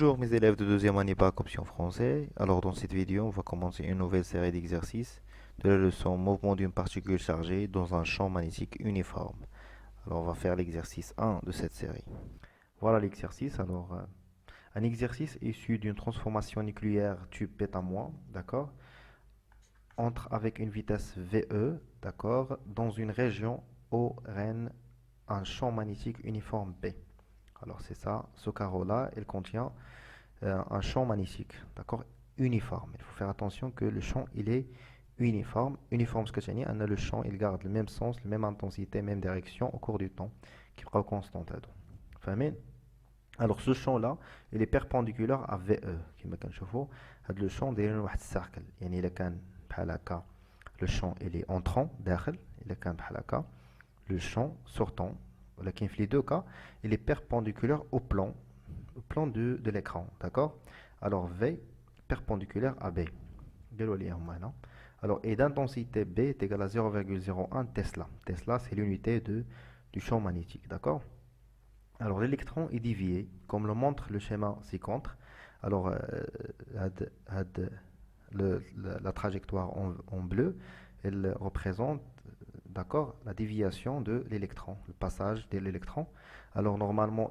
Bonjour mes élèves de deuxième année bac option français. Alors dans cette vidéo, on va commencer une nouvelle série d'exercices de la leçon mouvement d'une particule chargée dans un champ magnétique uniforme. Alors on va faire l'exercice 1 de cette série. Voilà l'exercice. Alors un exercice issu d'une transformation nucléaire tube bêta-, d'accord, entre avec une vitesse VE, d'accord, dans une région ORN, un champ magnétique uniforme B. Alors c'est ça, ce carreau-là, il contient un champ magnétique, d'accord, uniforme. Il faut faire attention que le champ, il est uniforme. Uniforme, ce que c'est, le champ, il garde le même sens, la même intensité, même direction au cours du temps, qui sera constante. فاهمين؟ Alors ce champ-là, il est perpendiculaire à VE. كما كنشوفوا هذا le champ دايرين واحد السيركل. يعني إلا كان بحال هكا le champ il est entrant داخل، إلا كان بحال هكا le champ sortant. ولكن في les deux cas, il est perpendiculaire au plan de l'écran, d'accord. Alors V perpendiculaire à B. Alors, et d'intensité B est égal à 0,01 Tesla. Tesla, c'est l'unité du champ magnétique, d'accord. Alors, l'électron est dévié, comme le montre le schéma ci-contre. Alors, la trajectoire en bleu, elle représente, d'accord, la déviation de l'électron, le passage de l'électron. Alors normalement,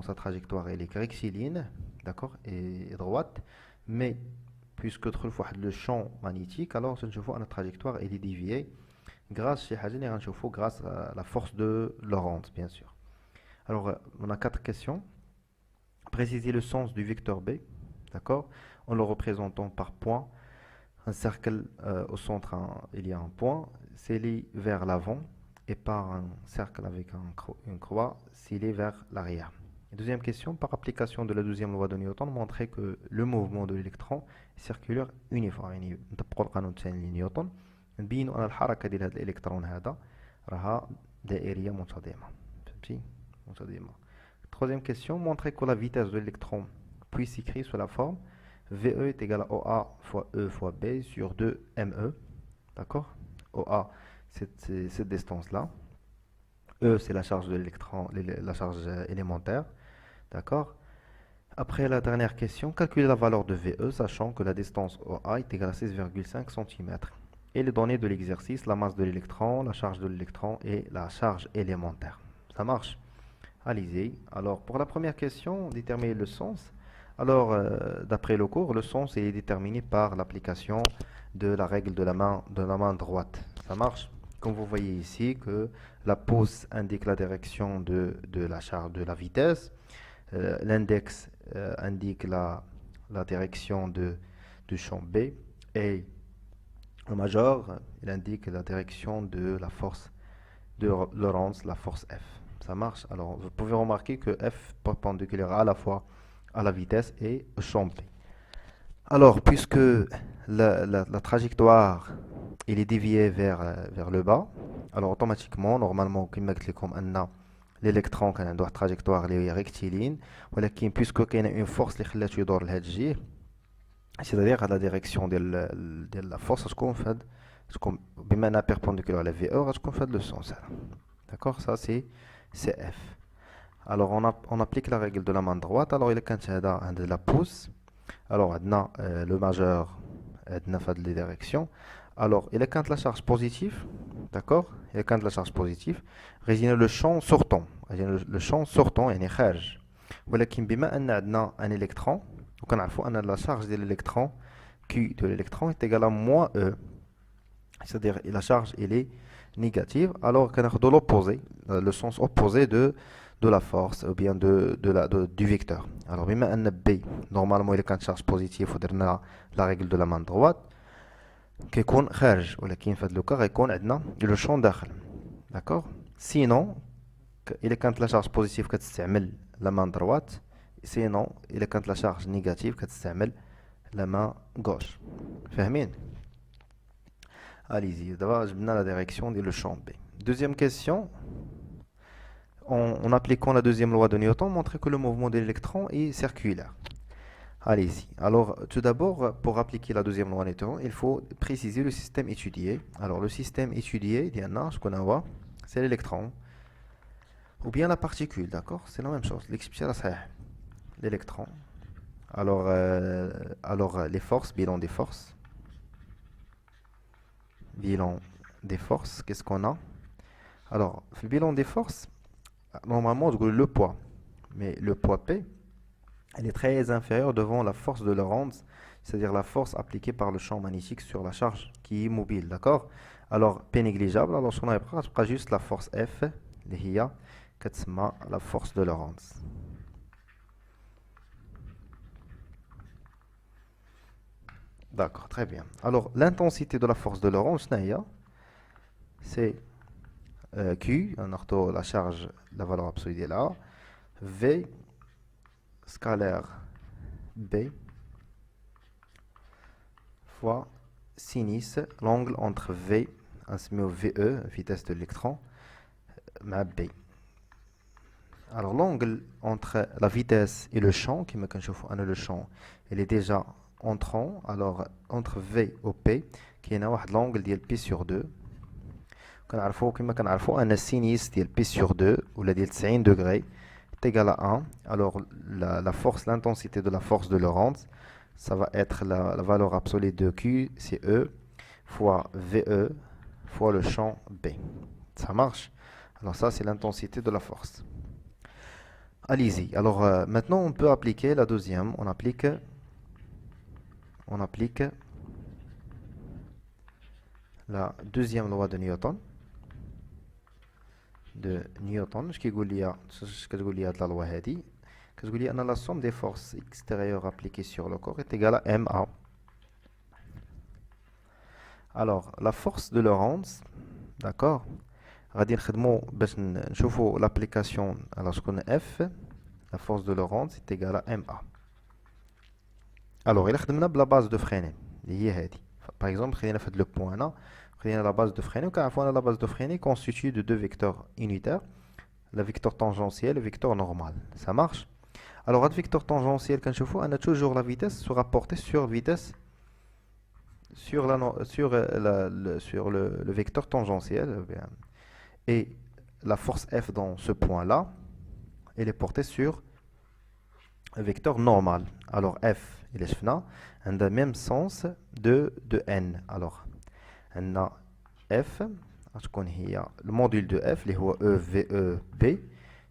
sa trajectoire elle est rectiligne, d'accord, et droite, mais puisque autrefois le champ magnétique, alors je vois la trajectoire elle est déviée grâce à la force de Lorentz, bien sûr. Alors on a quatre questions. Préciser le sens du vecteur B, d'accord, en le représentant par point. Un cercle au centre, il y a un point, scellé vers l'avant, et par un cercle avec une croix scellée vers l'arrière. Deuxième question, par application de la deuxième loi de Newton, montrer que le mouvement de l'électron est circulaire uniforme. يعني نطبقوا القانون الثاني لنيوتن نبينوا ان الحركه ديال هذا الالكترون هذا راها دائريه منتظمه. فهمتي؟ منتظمه. Troisième question, montrer que la vitesse de l'électron puisse s'écrire sous la forme VE est égal à OA fois E fois B sur 2 ME. D'accord? OA, c'est cette distance-là. E, c'est la charge de l'électron, la charge élémentaire. D'accord? Après la dernière question, calculer la valeur de VE, sachant que la distance OA est égale à 6,5 cm. Et les données de l'exercice, la masse de l'électron, la charge de l'électron et la charge élémentaire. Ça marche? Allez-y. Alors, pour la première question, déterminer le sens. Alors, d'après le cours, le sens est déterminé par l'application de la règle de la main droite. Ça marche? Comme vous voyez ici, que la pouce indique la direction de la charge de la vitesse. L'index indique la direction du champ B. Et le majeur, il indique la direction de la force de Lorentz, la force F. Ça marche? Alors, vous pouvez remarquer que F perpendiculaire à la fois à la vitesse et au champ B. Alors, puisque la trajectoire il est déviée vers le bas, alors automatiquement, normalement, comme l'électron qui a une trajectoire rectiligne, ولكن puisque il y a une force qui خلاتو يدور لهاد الجهة, c'est-à-dire à la direction de la force, بما انها perpendiculaire à la VE, غتكون في هذا le sens. D'accord? Ça c'est F. Alors on applique la règle de la main droite. Alors il y a de la pouce. Alors on a le majeur dans les directions. Alors il y a la charge positive, d'accord? Il y a la charge positive. Résigner le champ sortant. Le champ sortant est خارج. ولكن بما أن عندنا un électron, وكنعرفوا أن la charge de l'électron Q de l'électron est égale à moins E. C'est-à-dire la charge elle est négative. Alors qu'on a l'opposé, le sens opposé de la force ou bien du vecteur. Alors, بما أن B, normalement, il y a une charge positive, il faudra la règle de la main droite, qui est خارج, ولكن في هذا le cas, يكون عندنا le champ داخل. D'accord? Sinon, il y a la charge positive qui تستعمل la main droite, sinon, il y a la charge négative qui تستعمل la main gauche. فاهمين؟ Allez-y, d'abord, je la direction du champ B. Deuxième question. En appliquant la deuxième loi de Newton, montrer que le mouvement de l'électron est circulaire. Allez-y. Alors, tout d'abord, pour appliquer la deuxième loi de Newton, il faut préciser le système étudié. Alors, le système étudié, ce qu'on voit, c'est l'électron. Ou bien la particule, d'accord? C'est la même chose. L'expression est l'électron. Alors, les forces, bilan des forces. Bilan des forces, qu'est-ce qu'on a? Alors, le bilan des forces, normalement, le poids. Mais le poids P, elle est très inférieure devant la force de Lorentz, c'est-à-dire la force appliquée par le champ magnétique sur la charge qui est mobile, d'accord? Alors, P négligeable, alors ce qu'on a juste la force F, اللي هي كتسمى la force de Lorentz. D'accord, très bien. Alors, l'intensité de la force de Lorentz, c'est Q, on a la charge, la valeur absolue est là, V scalaire B fois sinus, l'angle entre V, ainsi VE, vitesse de l'électron, ma B. Alors l'angle entre la vitesse et le champ, qui me le champ, il est déjà entrant, alors entre V et P, qui est l'angle de P sur 2. كما كنعرفوا ان السينيس ديال P sur 2 ولا ديال 90 degrés est égal à 1. Alors la force, l'intensité de la force de Lorentz, ça va être la valeur absolue de Q, c'est E, fois VE, fois le champ B. Ça marche? Alors ça, c'est l'intensité de la force. Allez-y. Alors maintenant, on peut appliquer la deuxième. On applique la deuxième loi de Newton. Je كيقول لي كتقول لي هاد la loi هادي كتقول لي ان la somme des forces extérieures appliquées sur le corps est égale à MA. Alors la force de Lorentz, d'accord, غادي نخدمو باش نشوفو l'application alors شكون F, la force de Lorentz est égale à MA. Alors il خدمنا بلا base de Fresnel اللي هي هادي. Par exemple خلينا في هاد le point هنا خلينا la base de Fresnel وكنعرفوا la base de Fresnel constituée de deux vecteurs unitaires, le vecteur tangentiel et le vecteur normal. Ça marche? Alors, le vecteur tangentiel, quand je vois, on a toujours la vitesse se rapporter sur vitesse sur, le vecteur tangentiel. Et la force F dans ce point-là, elle est portée sur le vecteur normal. Alors, F, il est a le même sens de N. Alors, on a F, le module de F, qui est EVEB,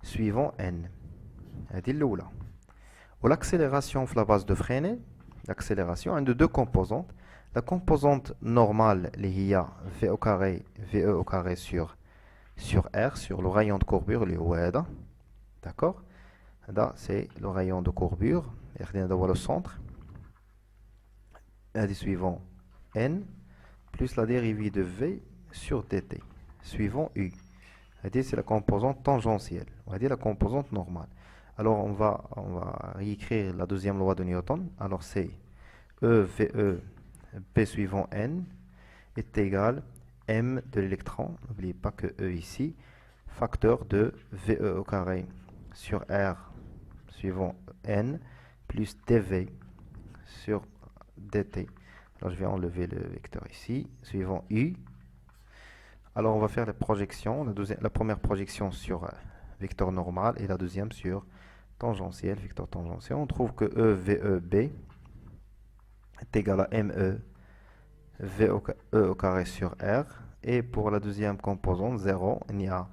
suivant N. C'est là. L'accélération sur la base de Fresnel, l'accélération a deux composantes. La composante normale, qui est V au carré sur R, sur le rayon de courbure, d'accord? C'est le rayon de courbure, le centre. Et suivant N, plus la dérivée de V sur dt, suivant U. C'est la composante tangentielle, on va dire la composante normale. Alors on va réécrire la deuxième loi de Newton. Alors c'est EVE P suivant N est égal M de l'électron, n'oubliez pas que E ici, facteur de VE au carré sur R suivant N plus dV sur dt. Alors je vais enlever le vecteur ici, suivant U. Alors on va faire les projections, la première projection sur vecteur normal et la deuxième sur tangentiel, vecteur tangentiel. On trouve que EVEB est égal à ME E au carré sur R. Et pour la deuxième composante, 0, il n'y a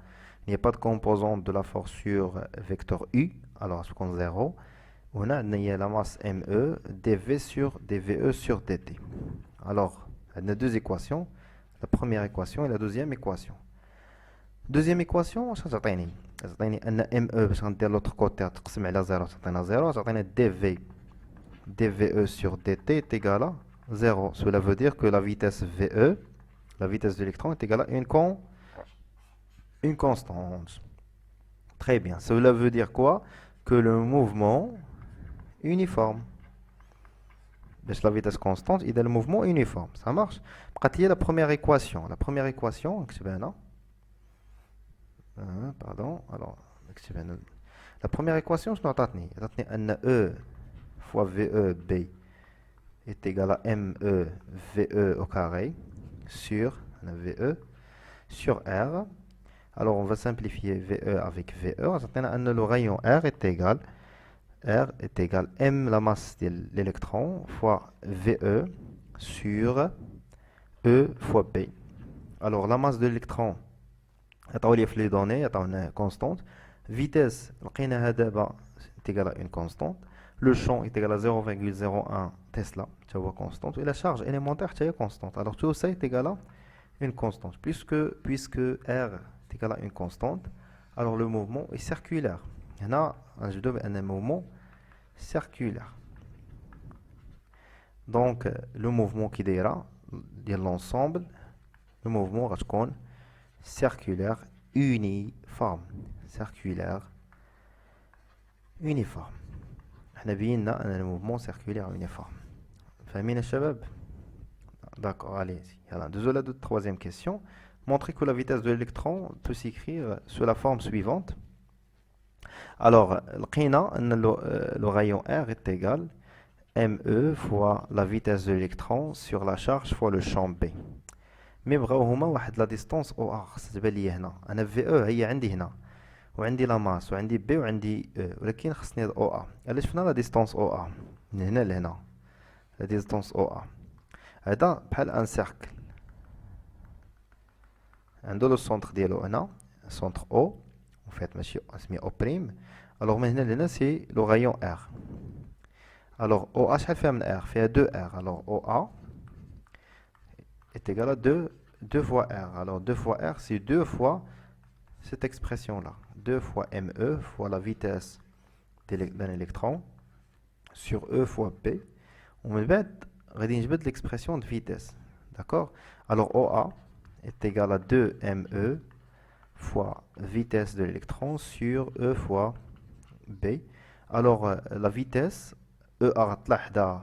pas de composante de la force sur vecteur U. Alors, ce qu'on 0. On a la masse ME, dV sur dVE sur dt. Alors, on a deux équations. La première équation et la deuxième équation. Deuxième équation, ça تعطيني ان ME باش غندير l'autre côté تقسم على 0 تعطينا 0 تعطينا dVE sur dt est égal à 0. Cela veut dire que la vitesse VE, la vitesse de l'électron est égale à une constante. Très bien. Cela veut dire quoi? Que le mouvement est uniforme. La vitesse constante, il a le mouvement uniforme. Ça marche? Il y a la première équation. La première équation, pardon. Alors, la première équation, je vais E fois VEB est égal à ME VE au carré sur VE sur R. Alors on va simplifier VE avec VE. Le rayon R est égal R est égal M, la masse de l'électron, fois VE sur E fois B. Alors, la masse de l'électron, les données, est constante. Vitesse, est égal à une constante. Le champ est égal à 0,01 Tesla, tu vois, constante. Et la charge élémentaire, tu vois, constante. Alors, tout ça est égal à une constante. Puisque R est égal à une constante, alors le mouvement est circulaire. Il y en a un mouvement circulaire. Donc, le mouvement qui dira, l'ensemble, le mouvement va être circulaire uniforme. Circulaire uniforme. احنا بينا ان الموفمون سيركولير يونيفورم. فاهمين الشباب؟ D'accord, allez-y. Alors, désolé de troisième question. Montrer que la vitesse de l'électron peut s'écrire sous la forme suivante. Alors, le rayon R est égal ME fois la vitesse de l'électron sur la charge fois le champ B. Mais بغاو هما واحد la distance OA خاص تبان لي هنا. انا VE هي عندي هنا وعندي لا ماس وعندي B وعندي E ولكن خصني OA. علاش شفنا لا ديستونس OA من هنا لهنا. لا ديستونس OA هذا بحال ان سيركل عنده لو سونتر ديالو هنا سونتر او en fait ماشي اسميه او بريم. الوغ من هنا لهنا سي لو غايون ار. الوغ او ا شحال فيها من ار؟ فيها 2 ار. الوغ او ا est égal à 2 fois r. Alors 2 fois r c'est 2 fois cette expression là, 2 fois me fois la vitesse d'un électron sur e fois p. On غادي نجبد l'expression de vitesse. D'accord? Alors OA est égal à 2me fois vitesse de l'électron sur E fois B. Alors la vitesse E غتطلع حدا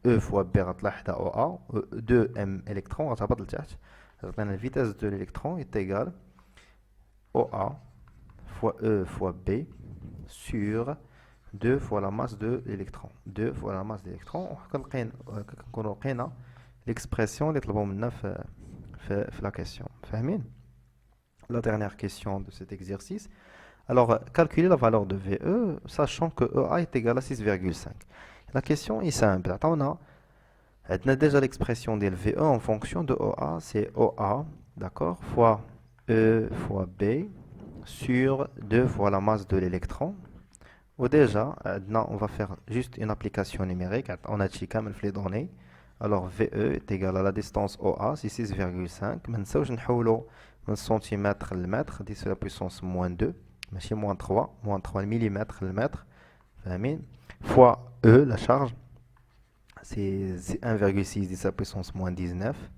E fois B غتطلع حدا OA 2m électron غتهبط لتحت. La vitesse de l'électron est égale OA fois E fois B sur 2 fois la masse de l'électron. 2 fois la masse de l'électron. كنكونوا لقينا l'expression اللي طلبوا منا في la question. فاهمين؟ La dernière question de cet exercice. Alors, calculer la valeur de VE, sachant que EA est égal à 6,5. La question est simple. On a déjà l'expression de VE en fonction de OA. C'est OA, d'accord, fois E fois B sur 2 fois la masse de l'électron. Ou déjà, on va faire juste une application numérique. On a quand même les données. Alors, VE est égal à la distance OA, c'est 6,5. Maintenant, je vais من centimètre le mètre 10 à la puissance moins 2 ماشي moins 3 mm le mètre فاهمين fois E la charge c'est 1,6 10 à la puissance moins 19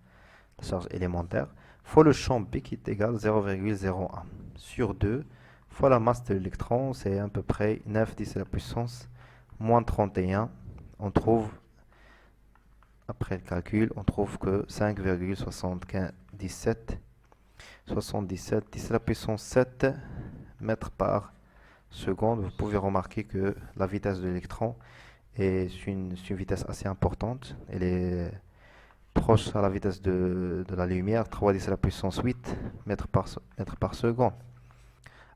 la charge élémentaire fois le champ B qui est égal à 0,01 sur 2 fois la masse de l'électron c'est à peu près 9 10 à la puissance moins 31 on trouve après le calcul on trouve que 5,77 10 à la puissance 7 mètres par seconde. Vous pouvez remarquer que la vitesse de l'électron est une vitesse assez importante. Elle est proche à la vitesse de la lumière, 3 10 à la puissance 8 mètres par seconde.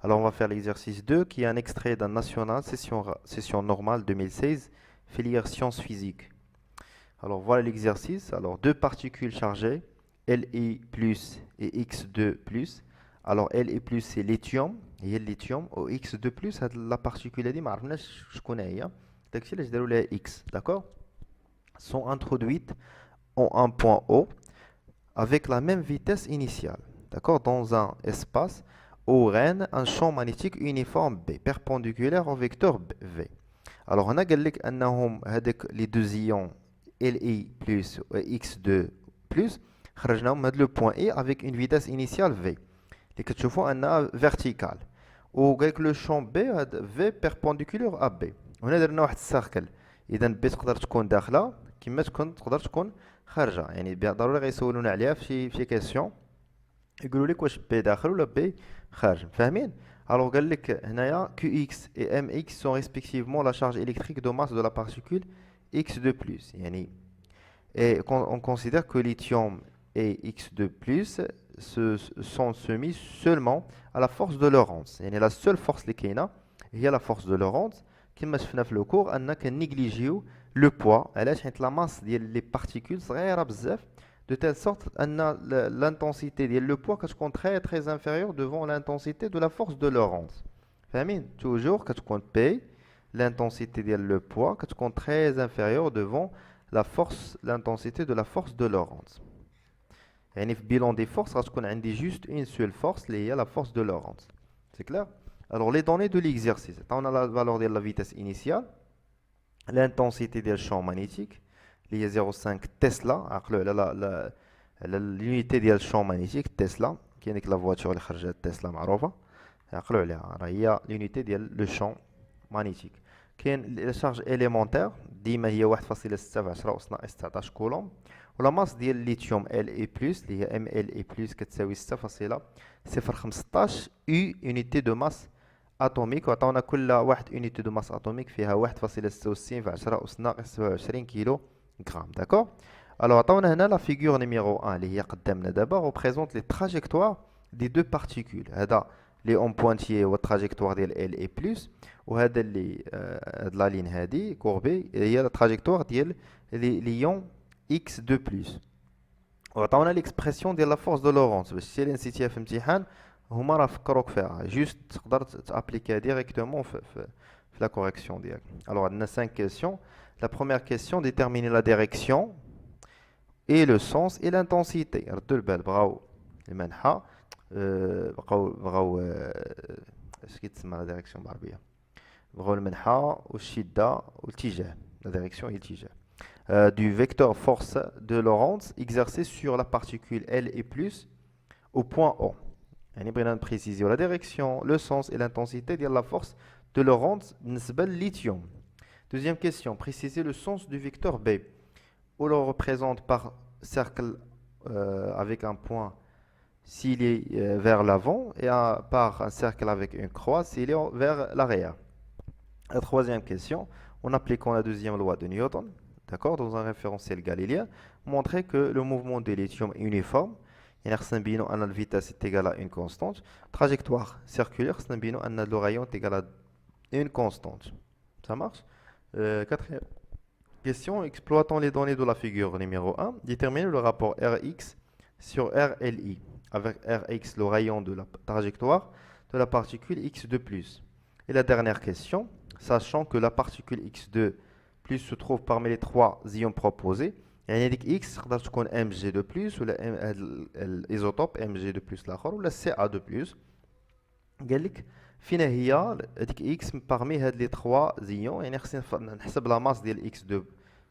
Alors on va faire l'exercice 2 qui est un extrait d'un national session normale 2016, filière sciences physiques. Alors voilà l'exercice. Alors deux particules chargées. Li plus et X2 plus. Alors Li plus c'est lithium et lithium au X2 plus la particule دي ما عرفناش شكون هي داكشي علاش داروا لها X d'accord sont introduites en un point O avec la même vitesse initiale d'accord dans un espace où règne un champ magnétique uniforme B perpendiculaire au vecteur V. Alors on a قال لك انهم هذاك les deux ions Li plus et X2 plus خرجناهم من هذا لو بوين اي avec une vitesse initiale v اللي كتشوفوا انها فيرتيكال وقال لك لو شون بي هذا في بيربونديكولير ا بي وهنا درنا واحد السيركل اذا بي تقدر تكون داخله كما تقدر تكون خارجه يعني ضروري غيسولونا عليها في شي كيسيون يقولوا لك واش بي داخل ولا بي خارج فاهمين alors قال لك هنايا QX et MX sont respectivement la charge électrique de masse de la particule X2+. يعني et on considère que lithium et X2+, sont soumis seulement à la force de Lorentz. Et la seule force qui est là, il y a la force de Lorentz, كما شفنا في لو كور ان كنيجليجيو لو بوا علاش حيت لا ماس ديال لي بارتيكول صغيره بزاف de telle sorte ان l'intensité ديال لو بوا كتكون très inférieure devant l'intensité de la force de Lorentz فاهمين toujours كتكون P l'intensité ديال le poids كتكون très inférieure devant l'intensité de la force de Lorentz يعني في bilan des forces غتكون عندي juste une seule force اللي هي la force de Lorentz c'est clair. Alors les données de l'exercice on a la valeur de la vitesse initiale l'intensité du champ magnétique اللي هي 0.5 تسلا عقلوا على l'unité ديال الشون مانيتيك تسلا كاين ديك لا فواتور اللي خرجت تسلا معروفه عقلوا عليها راه هي l'unité ديال لو شون مانيتيك كاين لا شارج اليمونتير ديما هي 1.6 في 10 أس ناقص 19 كولوم ولا ماس ديال الليثيوم ال اي بلس اللي هي ام ال اي بلس كتساوي 6.015 يو unité دو ماس اتوميك وعطاونا كل واحد unité دو ماس اتوميك فيها 1.66 في 10 أس ناقص 27 كيلو grammes, d'accord. Alors, on a la figure numéro 1, qui représente les trajectoires des deux particules. Les ondes pointillés ou trajectoire de L et plus, ou la ligne courbée, il y a la trajectoire de l'ion X de plus. On a l'expression de la force de Lorentz. Si elle est en امتحان هما راه فكروك فيها juste تقدر t'appliquer directement في la correction ديالك. Alors, on a 5 questions. La première question, déterminer la direction et le sens et l'intensité. ردوا البال بغاو المنحى بغاو اش كيتسمى لا ديريكسيون بالعربيه بغاو المنحى والشده والاتجاه la direction et l'attigé du vecteur force de Lorentz exercé sur la particule L et plus au point O. يعني بغينا نبريسيزيو la direction, le sens et l'intensité ديال la force de Lorentz بالنسبه للليثيوم. Deuxième question, préciser le sens du vecteur B. On le représente par cercle avec un point s'il est vers l'avant et par un cercle avec une croix s'il est vers l'arrière. La troisième question, en appliquant la deuxième loi de Newton, d'accord, dans un référentiel galiléen, montrer que le mouvement de lithium est uniforme. La vitesse est égale à une constante. Trajectoire circulaire, le rayon est égal à une constante. Ça marche? Quatrième question, exploitant les données de la figure numéro 1, déterminer le rapport Rx sur RLI, avec Rx le rayon de la trajectoire de la particule X2 +. Et la dernière question, sachant que la particule X2 + se trouve parmi les trois ions proposés, يعني ديك X تقدر تكون Mg2+, ولا الإيزوتوب Mg2+, الآخر ولا Ca2+. قال لك فينا هي هذيك اكس parmi هاد لي 3 زيون يعني خصني نحسب لا ماس ديال اكس دو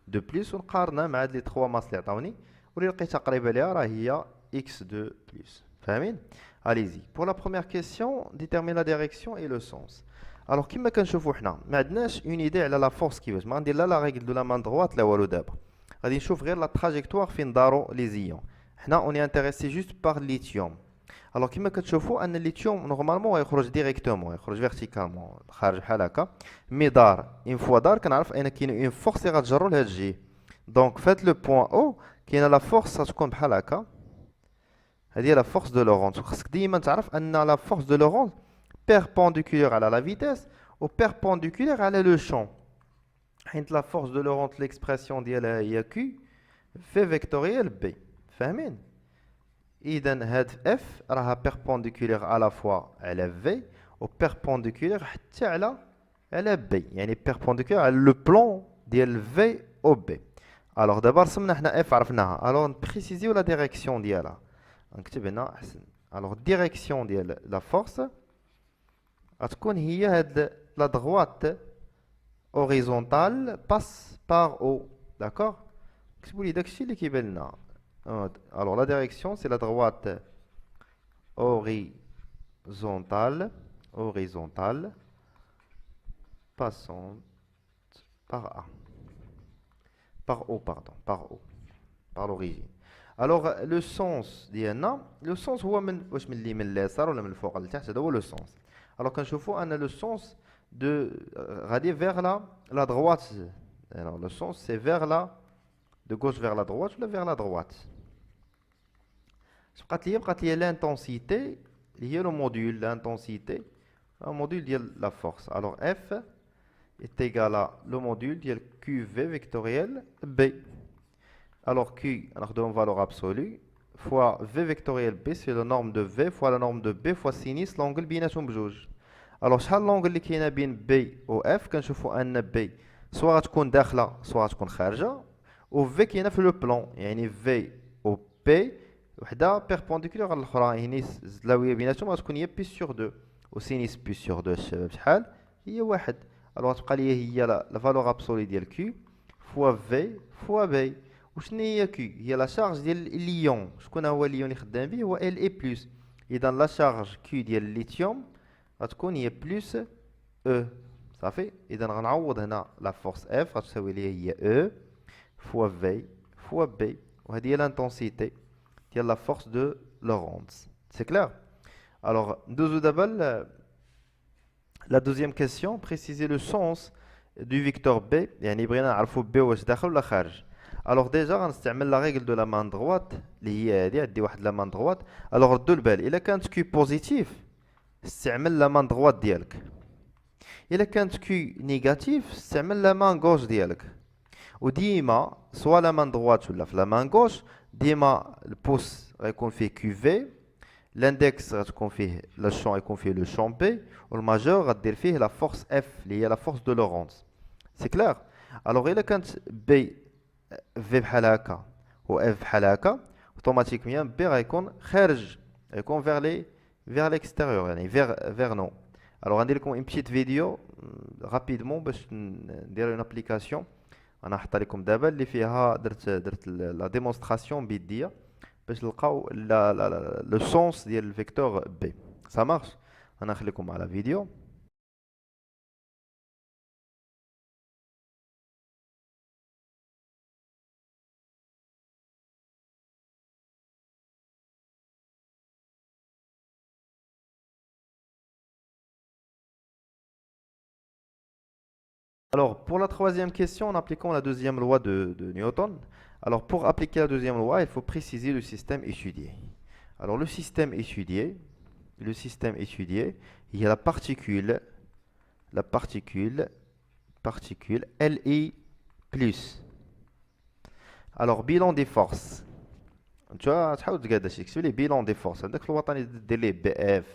بلس ونقارنها مع هاد لي 3 ماس اللي عطاوني واللي لقيتها قريبه ليها راه هي اكس دو بلس فاهمين. allez-y pour la première question déterminer la direction et le sens. alors كما كنشوفوا حنا ما عندناش اون ايدي على لا فورس كيفاش ما غندير لا ريغل دو لا مان دروات لا والو دابا غادي نشوف غير لا تراجيكتوار فين داروا لي زيون حنا اوني انتريسي جوست بار ليثيوم. Alors كما كتشوفوا ان الليثيوم نورمالمون يخرج ديريكتومون يخرج فيرتيكالمون خارج بحال هكا مي دار اون فوا دار كنعرف ان كاين اون فورس اللي غتجرو لهاد الجي دونك فهاد لو بوين او كاينه لا فورس غتكون بحال هكا هادي لا فورس دو لورونت خصك ديما تعرف ان لا فورس دو لورونت بيربونديكولير على لا فيتيس و بيربونديكولير على لو شون حيت لا فورس دو لورونت ليكسبرسيون ديالها هي كي في فيكتوريال بي فاهمين. إذن هاد اف راها بيربونديكولير على فوا على في و بيربونديكولير حتى على بي يعني بيربونديكولير على لو بلون ديال في او بي. الوغ دابا رسمنا حنا اف عرفناها الوغ نبريسيزيو لا ديريكسيون ديالها نكتب هنا احسن. الوغ الديريكسيون ديال لا فورس غتكون هي هاد لا دغوات اوريزونتال باس بار او داكوغ كتبوا لي داكشي اللي كيبان لنا. Alors la direction c'est la droite horizontale passant par A par O pardon par l'origine. Alors le sens ديالنا le sens هو من واش من اليمين لليسار ولا من الفوق للتحت هذا هو le sens. Alors كنشوفوا ان le sens de غادي vers la droite. Alors le sens c'est vers de gauche vers la droite ou vers la droite. بقات لي l'intensité اللي هي لو موديول l'intensité un module ديال la force. alors F est égal à le module de QV vectoriel B. Alors Q, on a une valeur absolue, fois V vectoriel B, c'est la norme de V fois la norme de B fois sinus l'angle بيناتهم بجوج. Alors شحال l'angle اللي كاينه بين B و F كنشوفوا ان B soit غتكون داخله soit غتكون خارجه و V كاينه في لو بلان يعني V و B وحده بيربونديكولار على الاخرى يعني الزاويه بيناتهم غتكون هي بي سور 2 و سينيس بي سور 2 الشباب شحال هي واحد. الوغ تبقى لي هي لا فالور ابسولي ديال كيو فوا في فوا بي. وشنو هي كيو هي لا شارج ديال الليون. شكون هو الليون اللي خدام به هو ال اي بلس. اذا لا شارج كيو ديال الليثيوم غتكون هي بلس او صافي. اذا غنعوض هنا لا فورس اف غتساوي لي هي او فوا في فوا بي وهذه هي لانتونسيتي ديال لا فورس دو لورنتز. سي كلير. الوغ ندوزو دابا la deuxième question, préciser le sens du vecteur B. يعني بغينا نعرفوا B واش داخل ولا خارج. Alors déjà غنستعمل la règle de la main droite اللي هي هذه. عندي واحد la main droite. Alors ردوا البال الا كانت Q بوزيتيف استعمل la main droite ديالك. الا كانت Q نيجاتيف استعمل la main gauche ديالك. وديما سوا la main droite ولا في la main gauche ديما البوس غيكون فيه QV. L'index غتكون فيه le champ غيكون فيه le champ B والماجور غدير فيه la force F اللي هي la force de Lorentz. C'est clair. Alors إلا كانت B V بحال هكا و F بحال هكا automatiquement B غيكون خارج غيكون vers l'extérieur يعني vers nous. Alors غندير لكم une petite vidéo rapidement باش ندير une application انا حطها لكم دابا اللي فيها درت la démonstration بيديه باش نلقاو لو سونس ديال الفيكتور بي. سا مارش. انا نخليكم على فيديو. Alors, pour la troisième question, en appliquant la deuxième loi de Newton. Alors, pour appliquer la deuxième loi, il faut préciser le système étudié. Alors, le système étudié, il y a la particule Li plus. Alors, bilan des forces. Tu vois, تحاول تقاد شي لي bilan des forces. عندك في الوطني دير ليه BF,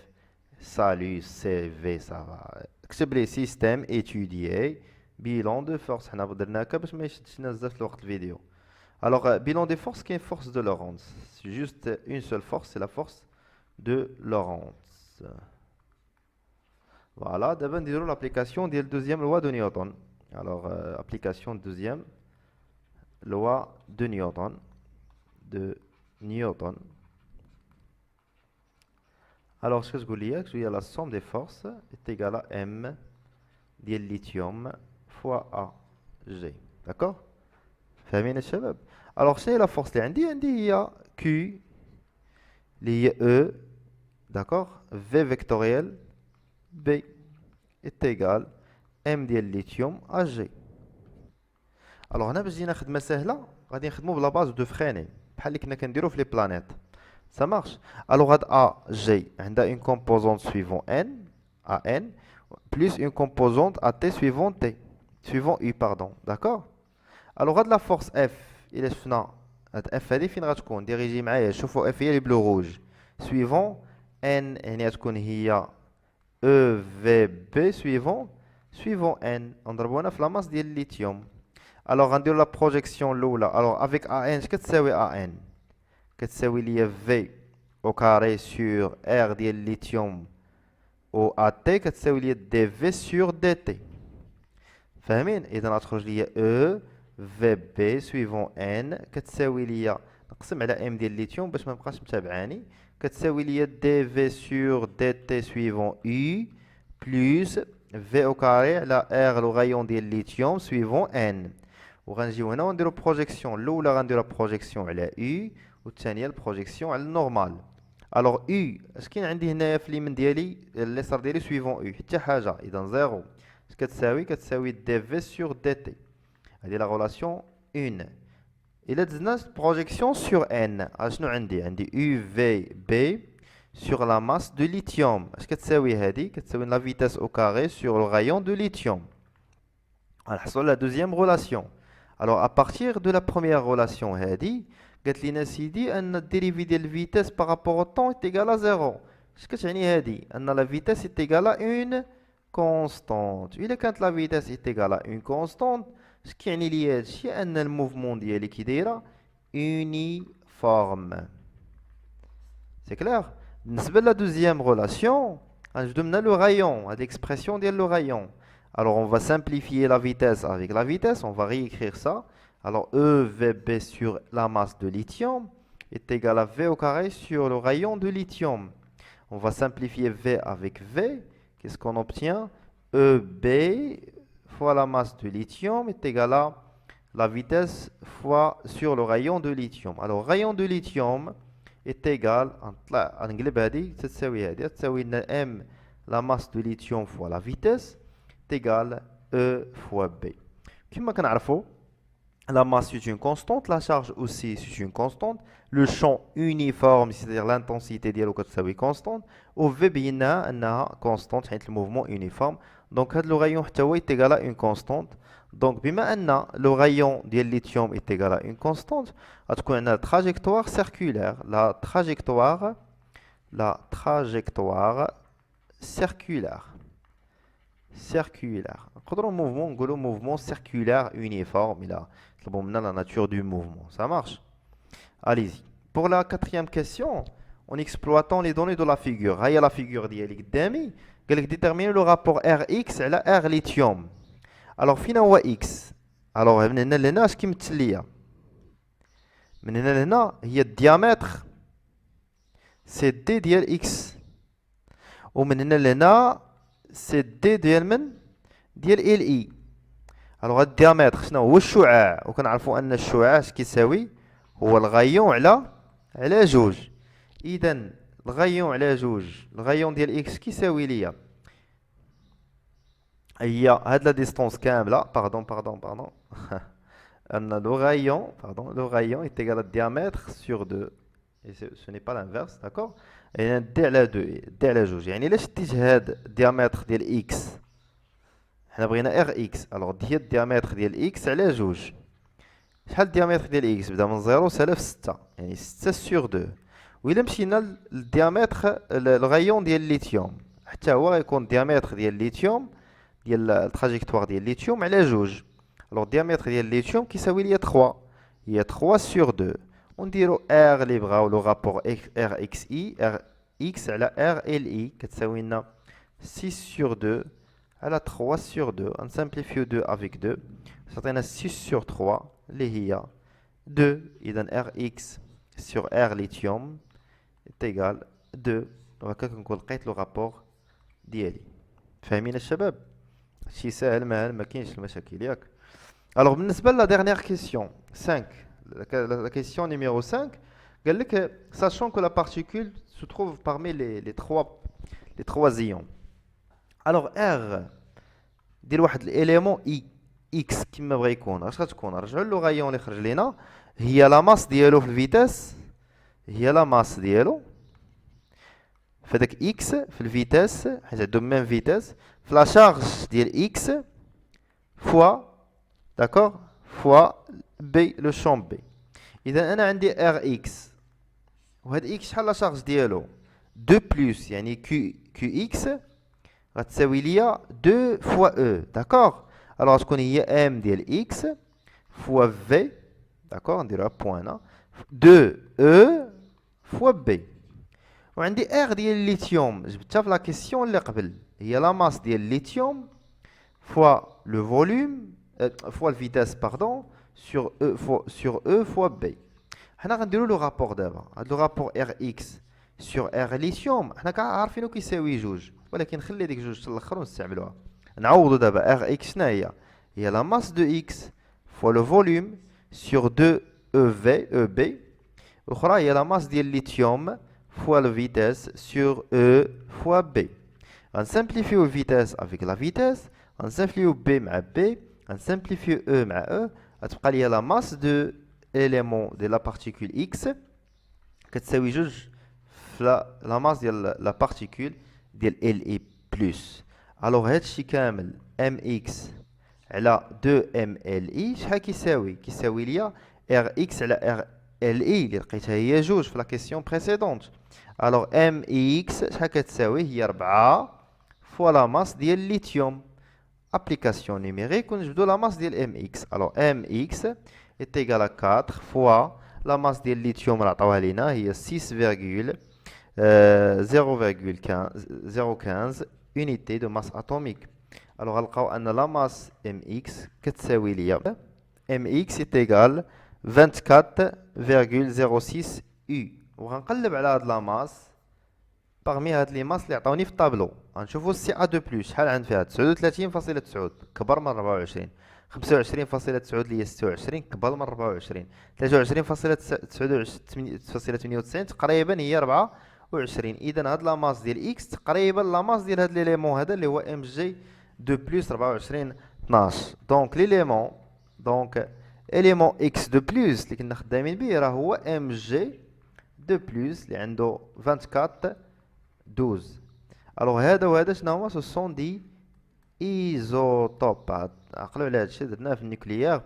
salut, CV, ça va. اكتب لي système étudié. Bilan de force. حنا درنا هكا باش ما يشدش بزاف الوقت الفيديو. Alors, bilan des forces, qui est force de Lorentz. C'est juste une seule force, c'est la force de Lorentz. Voilà, d'abord nous l'application de la deuxième loi de Newton. Alors, application de deuxième loi de Newton. Alors, ce que je voulais dire, la somme des forces est égale à M du lithium fois AG. D'accord? فاهمين الشباب؟ alors شنو هي لا فورس اللي عندي هي Q اللي هي E d'accord V فيكتوريال B est égal M ديال الليثيوم AG. alors هنا باش جينا خدمه سهله غادي نخدمو بلا باز دو فريني بحال اللي كنا كنديرو في لي بلانيت. ça marche. alors هاد AG عندها une composante suivant N AN plus une composante AT suivant T suivant U pardon d'accord. Alors هاد لا فورس اف الا شفنا هاد اف هادي فين غتكون ديريجي معايا شوفوا اف هي لي بلو روج سويفون ان يعني غتكون هي او في بي سويفون ان نضربو هنا في لاماس ديال الليثيوم. الوغ غنديرو لا بروجيكسيون الاولى. الوغ افيك ا ان اش كتساوي ا ان كتساوي ليا في او كاري سور ار ديال الليثيوم او ا تي كتساوي ليا دي في سور دي تي. فاهمين؟ اذا غتخرج ليا او VB suivant N كتساوي ليا نقسم على M ديال الليثيوم باش ما نبقاش متابعاني كتساوي ليا DV sur DT suivant U plus V au carré على R لو غايون ديال الليثيوم suivant N. وغنجيو هنا ونديرو بروجيكسيون الاولى غنديرو بروجيكسيون على U والثانيه البروجيكسيون على النورمال. الوغ U اش كاين عندي هنايا في اليمين ديالي اليسار ديالي suivant U حتى حاجه اذا زيرو. اش كتساوي DV sur DT. هذه لا غولاسيون 1. الا دزنا بروجيكسيون سور ان اشنو عندي يو في بي سور لا ماس دو ليثيوم اش كتساوي هذه كتساوي لا فيتاس او كاري سور لو غايون دو ليثيوم. غنحصلوا على la deuxième relation. Alors à partir de la première relation هذه قالت لنا سيدي ان الديريفي ديال الفيتاس par rapport au temps est égal à 0. اش كتعني هذه؟ ان la vitesse est égal à une constante. الا كانت la vitesse est égal à une constante اش كيعني لي هذا الشيء؟ ان الموفمون ديالي كي دايره uniforme. C'est clair? بالنسبه لا دوزيام relation غنجبدو منها le rayon, هاد l'expression ديال le rayon. Alors on va simplifier la vitesse avec la vitesse, on va réécrire ça. Alors EVB sur la masse de lithium est égal à V au carré sur le rayon de lithium. On va simplifier V avec V. Qu'est-ce qu'on obtient? EB fois la masse de lithium est égal à la vitesse fois sur le rayon de lithium. Alors rayon de lithium est égal à M la masse de lithium fois la vitesse est égal E fois B. Comme on la masse c'est une constante, la charge aussi c'est une constante, le champ uniforme, c'est-à-dire l'intensité est constante, au V bien une constante, c'est le mouvement uniforme. Donc le rayon est égal à une constante. Donc le rayon du lithium est égal à une constante, on a la trajectoire circulaire, la trajectoire circulaire. Un mouvement circulaire uniforme, il a la nature du mouvement. Ça marche? Allez-y. Pour la quatrième question, en exploitant les données de la figure, il y a la figure d'Ami, qui détermine le rapport Rx à la R lithium. Alors, finalement, X. Alors, il y a le diamètre, c'est D dial X. Ou c'est D ديال LI. alors الديامتر شنو هو؟ الشعاع، وكنعرفوا ان الشعاع اش كيساوي؟ هو الغيون على جوج. اذا الغيون على جوج، الغيون ديال اكس كيساوي ليا هي هاد لا ديستونس كامله باردون ان لو غايون est égal à diamètre sur 2 et ce n'est pas l'inverse. d'accord. et d على 2 d على جوج، يعني الا شديت هاد الديامتر ديال اكس، حنا بغينا ار اكس، الوغ هي الديامتر ديال اكس على جوج. شحال الديامتر ديال اكس؟ بدا من 0 سالف 6، يعني 6 سور 2. وإلا مشينا للديامتر الغيون ديال الليثيوم، حتى هو غيكون الديامتر ديال الليثيوم ديال التراجيكتوار ديال الليثيوم على جوج. الوغ الديامتر ديال الليثيوم كيساوي ليا 3، هي 3 سور 2. ونديرو ار اللي بغاو لو رابور ار اكس اي، ار اكس على ار ال اي كتساوي لنا 6 سور 2 على 3 سور 2. غنسامبليفيو 2 افيك 2 تعطينا 6 سور 3 اللي هي 2. اذا ار اكس سور ار ليثيوم تيغال 2. وهكا كنكون لقيت لو رابور ديالي. فاهمين الشباب؟ شي ساهل ما كاينش المشاكل ياك. الوغ بالنسبه لا ديرنيير كيسيون 5، la question numéro 5, sachant que la particule se trouve parmi les trois ions. Alors R ديال واحد الاليمون X كما بغا يكون، اش غتكون؟ رجعوا له غايون اللي خرج لينا، هي لا ماس ديالو في الفيتاس، هي لا ماس ديالو فداك X في الفيتاس، حيت عندهم ميم فيتاس، في لا شارج ديال X فوا داكور فوا بي لو شون بي. اذا انا عندي ار اكس، وهاد اكس شحال لا شارج ديالو؟ 2 بلس، يعني كيو اكس غتساوي ليا 2 فوا او. داكور. الوغ غتكون هي ام ديال اكس فوا في، داكور نديروها بوان هنا، 2 او فوا بي. وعندي ار ديال الليثيوم جبتها في لا كيسيون اللي قبل، هي لا ماس ديال الليثيوم فوا لو فوليوم فوا الفيتاس باردون sur E fois B. حنا غنديرو لو رابور دابا، هاد لو رابور ار اكس سور ار ليثيوم حنا عارفينو كيساوي جوج، ولكن خلي ديك جوج حتى الاخر ونستعملوها. نعوضو دابا ار اكس شنو هي؟ هي لا ماس دو اكس فوا لو فوليوم سور 2 او في او بي، الاخرى هي لا ماس ديال الليثيوم فوا لو فيتاس سور او فوا بي. غنسامبليفيو الفيتاس افيك لا فيتاس، غنسامبليفيو بي مع بي، غنسامبليفيو او مع او، غتبقى ليا لا ماس دو élément de la particule X كتساوي جوج في لا ماس ديال لا بارتيكول ديال ال اي بلس. الوغ هادشي كامل ام اكس على 2mli شحال كيساوي ليا rx على rli اللي لقيتها هي جوج في لا كيسيون بريسيدونت. الوغ mx شحال كتساوي؟ هي 4 فوا لا ماس ديال الليثيوم. ابليكاسيون نيميريك ونجبدو لا ماس ديال mx. الوغ mx est égal à 4 fois la masse ديال الليثيوم اللي عطاوها لينا هي 0,15 unité de masse atomique. Alors غنلقاو ان لا ماس mx كتساوي ليا mx est égal 24,06 u. وغنقلب على هاد لا ماس parmi هاد لي ماس اللي عطاوني في الطابلو. غنشوفو سي ا دو بلس شحال عند فيها 39.9 كبر من 24. 25.9 اللي هي 26 كبر من 24. 23.98 تقريبا هي 24. اذا هاد لا ماس ديال اكس تقريبا لا ماس ديال هاد ليليمون هذا اللي هو ام جي دو بلس 24 12. دونك ليليمون اليمون اكس دو بلس اللي كنا خدامين به راه هو ام جي دو بلس اللي عنده 24 12. الوغ هذا وهذا شنو هما؟ سو سون دي ايزوتوب. عقلوا على هادشي درناه في النيوكليير.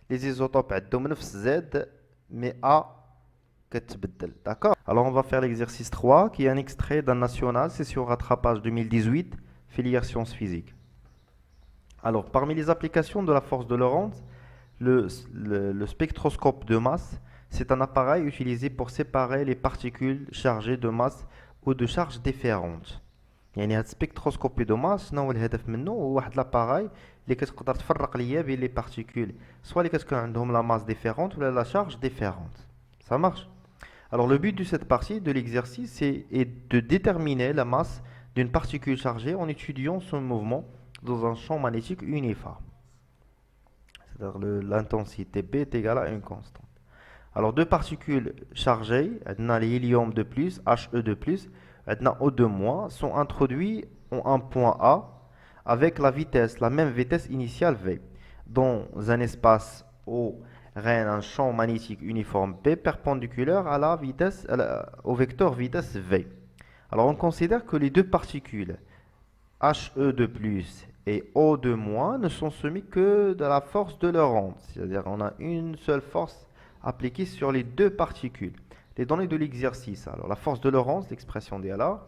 لي زيزوتوب عندهم نفس زد مي ا كتبدل. D'accord. Alors on va faire l'exercice 3 qui est un extrait d'un national session rattrapage 2018 filière sciences physiques. Alors parmi les applications de la force de Lorentz, le spectroscope de masse, c'est un appareil utilisé pour séparer les particules chargées de masse ou de charges différentes. يعني هاد السبيكتروسكوبي دو ماس شنو هو الهدف منه؟ هو واحد لاباراي اللي كتقدر تفرق ليا بين لي بارتيكول سوا اللي كتكون عندهم لا ماس ديفيرونت ولا لا شارج ديفيرونت. Ça marche. Alors le but de cette partie de l'exercice est de déterminer la masse d'une particule chargée en étudiant son mouvement dans un champ magnétique uniforme. C'est-à-dire l'intensité B est égale à une constante. Alors deux particules chargées, l'hélium de plus, He de plus, O2- sont introduits en un point A avec la même vitesse initiale V, dans un espace O règne un champ magnétique uniforme B perpendiculaire à la vitesse, au vecteur vitesse V. Alors on considère que les deux particules He de plus et O2- ne sont soumis que de la force de Lorentz, c'est-à-dire on a une seule force appliquée sur les deux particules. Les données de l'exercice, alors la force de Lorentz, l'expression DLA,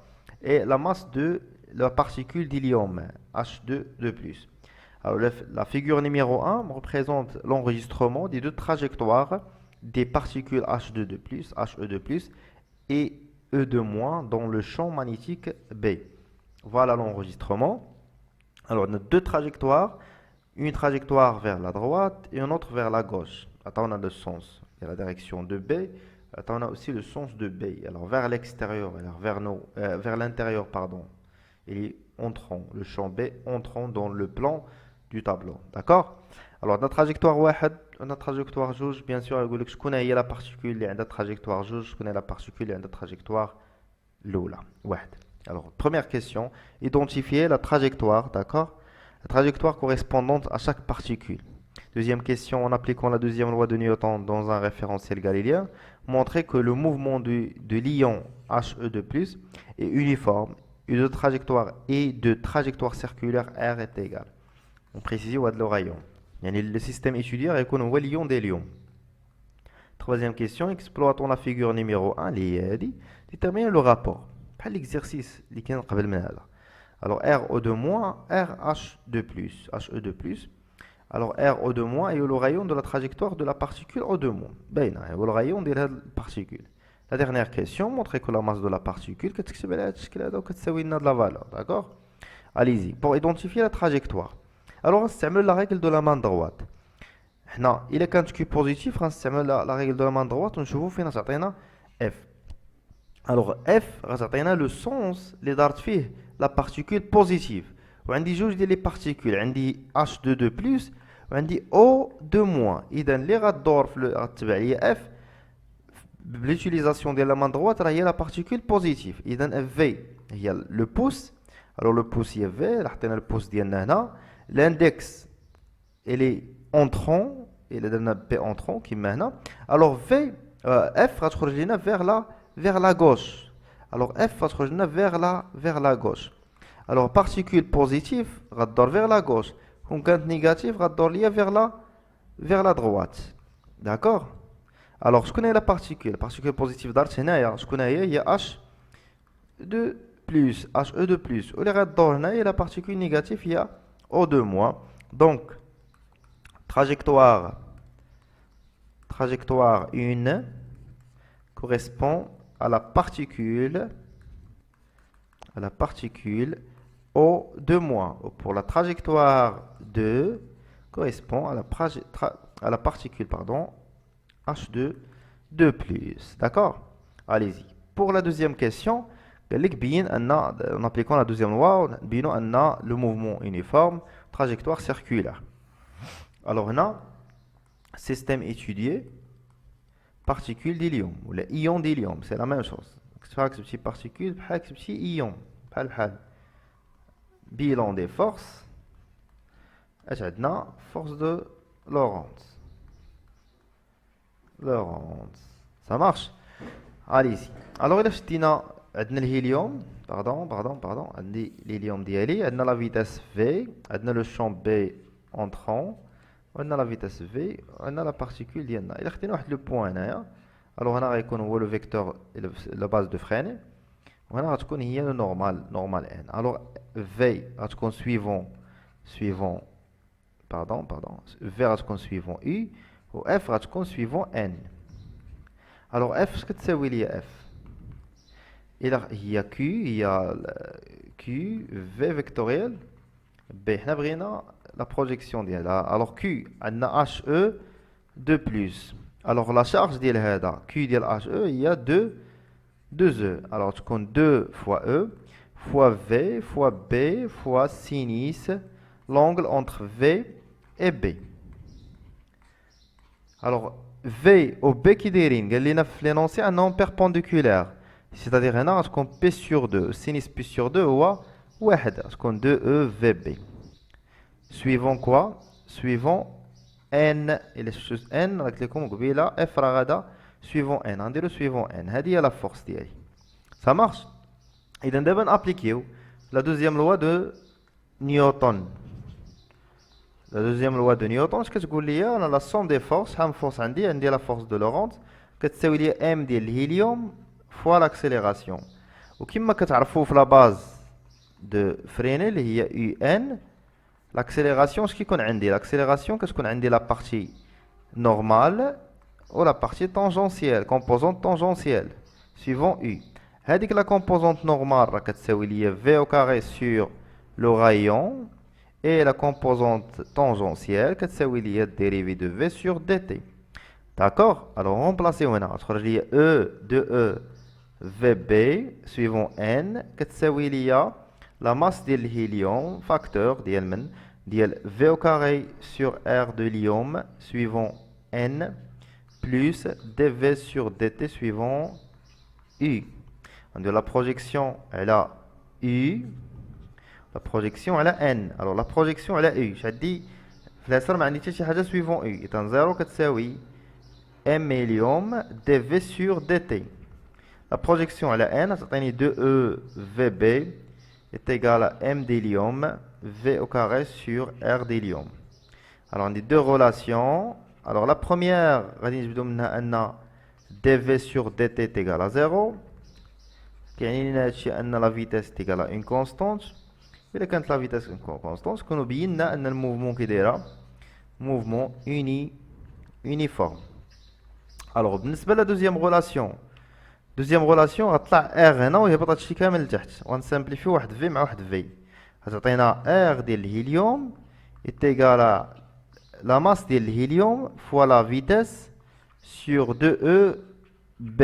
et la masse de la particule d'hélium, H2 de plus. Alors la figure numéro 1 représente l'enregistrement des deux trajectoires des particules H2 de plus, He de plus et E2- dans le champ magnétique B. Voilà l'enregistrement. Alors on a deux trajectoires, une trajectoire vers la droite et une autre vers la gauche. Attends, on a le sens, il y a la direction de B. On a aussi le sens de B. Alors vers l'extérieur, vers l'intérieur, pardon. Et entrant, le champ B entrant dans le plan du tableau. D'accord. Alors la trajectoire 1, la trajectoire جوج, bien sûr, يقول لك شكون هي la particule اللي عندها trajectoire جوج, شكون هي la particule اللي عندها trajectoire الأولى. واحد. Alors première question, identifier la trajectoire, d'accord? La trajectoire correspondante à chaque particule. Deuxième question, en appliquant la deuxième loi de Newton dans un référentiel galiléen, montrer que le mouvement de l'ion He de plus est uniforme et de trajectoire circulaire R est égal. On précise où est le rayon. Le système étudié est le l'ion des lions. Troisième question, exploitons la figure numéro 1, déterminer le rapport. Pas l'exercice, alors RO2-, RH de plus, He de plus. Alors RO2- est le rayon de la trajectoire de la particule O2-. Ben, le rayon de la particule. La dernière question, montrer que la masse de la particule de la valeur. D'accord? Allez-y. Pour identifier la trajectoire. Alors on utilise la règle de la main droite. Il est quand Q positif, on utilise la règle de la main droite, on voit F. Alors F, on a le sens, les dards fait la particule positive. On dit juge les particules, on dit H2 de plus, on dit O2-. إذا اللي غدور في F l'utilisation de la main droite هي la particule positive. إذا V هي le pouce. Alors le pouce هي V, حطينا le pouce ديالنا هنا. L'index il est entrant, il est dans P entrant كيما هنا. Alors V F غتخرج لينا vers la gauche. Alors F غتخرج لنا vers la gauche. Alors particule positive غدور vers la gauche. كون كانت نيجاتيف غدور ليا vers la droite. D'accord? Alors شكون هي لا بارتيكول بوزيتيف دارت هنايا شكون هي H de plus HE de plus واللي غدور هنايا لا بارتيكول نيجاتيف هي O de moins. Donc trajectoire 1 correspond à la particule O de moins. Pour la trajectoire 2 correspond à la particule pardon, H2 de plus. D'accord? Allez-y. Pour la deuxième question, en appliquant la deuxième loi, le mouvement uniforme, trajectoire circulaire. Alors on a système étudié, particule d'hélium, ou les ions d'hélium, c'est la même chose. C'est petit particule, petit ion, bilan des forces, force de Lorentz. Ça marche? Allez-y. Alors il a l'hélium, pardon, l'hélium d'Ali, on a la vitesse V, on a le champ B entrant, on a la vitesse V, on a la particule d'Iana. Il a le point là. Alors on a le vecteur, la base de freine, on a le normal N. Alors V a suivant, pardon, V a suivant U, ou F a suivant N. Alors F, ce que c'est F? Il y a Q, il y a Q, V vectoriel, B, la projection d'elle. Alors Q, on a HE de plus. Alors la charge d'elle, Q d'elle HE, il y a 2 E. Alors tu comptes 2 fois E, fois V, fois B, fois sinus, l'angle entre V et B. Alors V au B qui dérine, l'énoncé un nom perpendiculaire. C'est-à-dire un arc qu'on P sur 2, sinus P sur 2 ou 1, qu'on 2E VB. Suivant quoi? Suivant N, et les choses N, avec les comme là, F ragada, suivant N, on dit le suivant N, c'est la force d'y. Ça marche? Et donc, on appliquer la deuxième loi de Newton. La deuxième loi de Newton, ce que je dis, on a la somme des forces, la force on dit la force de Lorentz, que c'est M de l'hélium fois l'accélération. Ou comme vous savez, la base de Fresnel, il y a UN. L'accélération, ce qui qu'on a dit, l'accélération, qu'est-ce qu'on a dit la partie normale ou la partie tangentielle, composante tangentielle, suivant U. Haddik la composante normale, c'est V au carré sur le rayon, et la composante tangentielle, c'est la dérivée de V sur dt. D'accord? Alors remplacez maintenant. E de E VB suivant N, c'est la masse de l'hélium, facteur ديال V au carré sur R de l'hélium suivant N plus dV sur dt suivant U. De la projection, elle a U. La projection, elle a N. Alors la projection, elle a U. Je dis, اليسار ما عندي حتى شي حاجة suivant U. إذا 0 كتساوي M hélium dV sur dt. La projection, elle a N. تعطيني 2E VB est égal à M d'hélium V au carré sur R d'hélium. Alors on dit deux relations. Alors la première, dV sur dt est égal à 0. La vitesse est égale à une constante. Et quand la vitesse est une constante, on oublie le mouvement qui est mouvement uniforme. Alors, la deuxième relation, on a R هنا ويهبط هادشي كامل لتحت ونسامبليفيو واحد في مع واحد في. غتعطينا R ديال الهيليوم est égal à la masse ديال الهيليوم fois la vitesse sur 2E B.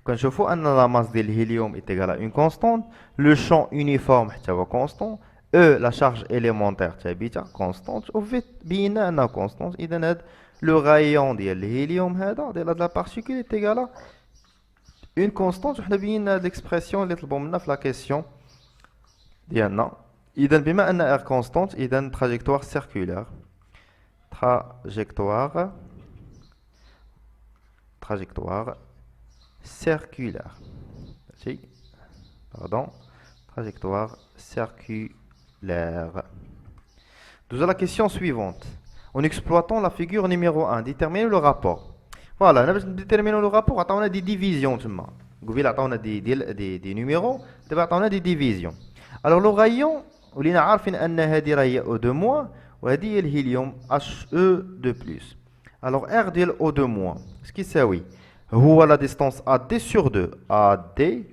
كنشوفوا ان la masse ديال الهيليوم est égal à une constante, le champ uniforme حتى هو constant, E la charge élémentaire ثابته constante و V بينا انها constante. اذا هاد le rayon ديال الهيليوم هذا ديال هاد la particule est égal à une constante. وحنا بينا هاد l'expression اللي طلبوا منا في la question ديالنا. إذا بما أن R constante إذا trajectoire circulaire circulaire. Pardon, trajectoire circulaire. Nous avons la question suivante. En exploitant la figure numéro 1, déterminer le rapport. Voilà, on a déterminer le rapport, on a des divisions. On a des numéros, on a des divisions. Alors le rayon, on a dit que c'est O2- et le hélium He2+. Alors R de O2-, ce qui c'est oui, c'est la distance AD sur 2. AD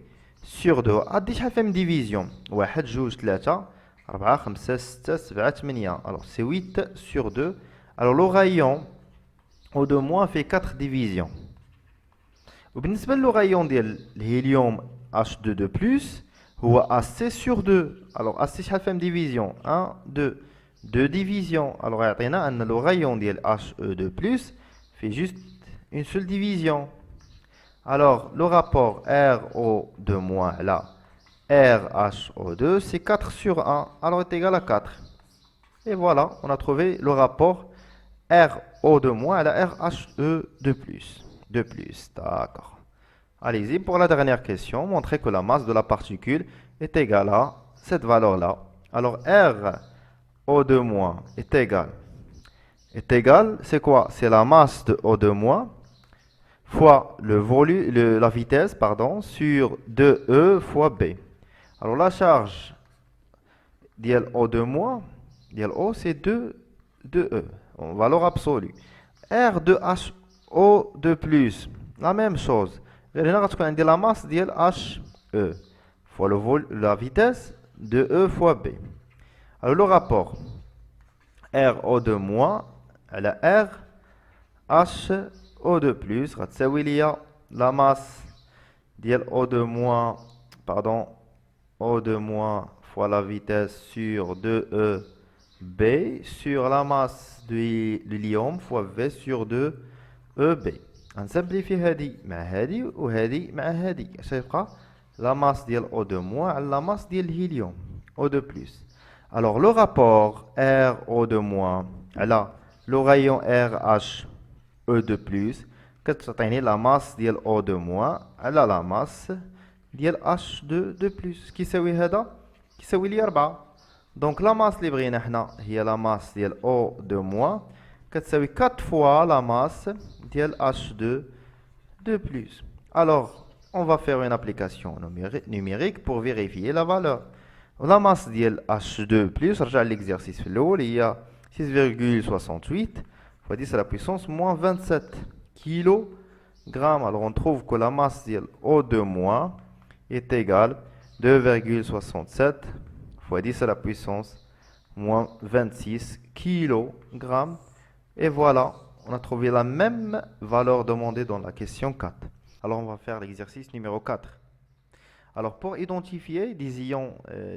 sur 2. AD, je fais une division. 1, 2, 3, 4, 5, 6, 7, 8. Alors c'est 8 sur 2. Alors le rayon O2- fait 4 divisions. وبالنسبة للرayons ديال الهيليوم H2+, هو AC sur 2. Alors AC شحال فيهم division 1 2 2 divisions. Alors يعطينا أن le rayon ديال He2+ fait juste une seule division. Alors le rapport RO2- là RHO2 c'est 4 sur 1. Alors est égal à 4. Et voilà, on a trouvé le rapport RO2- à la RHE2+. D'accord. Allez-y, pour la dernière question, montrez que la masse de la particule est égale à cette valeur-là. Alors, RO2- est égal, c'est quoi? C'est la masse de O2- fois le volume, la vitesse, pardon, sur 2E fois B. Alors, la charge d'IL O2-, d'IL O, c'est 2E, en valeur absolue. R de HO2+, la même chose. هنا غتكون عندي la masse ديال HE fois la vitesse de E fois B. Alors le rapport RO2- على R HO2+ غتساوي ليا la masse ديال O2- pardon O2- fois la vitesse sur 2E B sur la masse de l'hélium fois V sur 2EB. غنسامبليفي هادي مع هادي وهادي مع هادي اش غيبقى لا ماس ديال O2- على لا ماس ديال الهيليوم O2+. Alors le rapport RO2- على لو rayon RHE2+ كتعطيني لا ماس ديال O2- على لا ماس ديال H2+. كيساوي هذا كيساوي لي 4. دونك لا ماس اللي بغينا حنا هي لا ماس ديال O2- كتساوي 4 fois la masse ديال H2+. Alors, on va faire une application numérique pour vérifier la valeur. La masse ديال H2+, رجع l'exercice في الأول هي 6,68 fois 10 à la puissance moins 27 kg. Alors, on trouve que la masse ديال O2- est égale 2,67 fois 10 à la puissance moins 26 kg. Et voilà, on a trouvé la même valeur demandée dans la question 4. Alors on va faire l'exercice numéro 4. Alors pour identifier des ions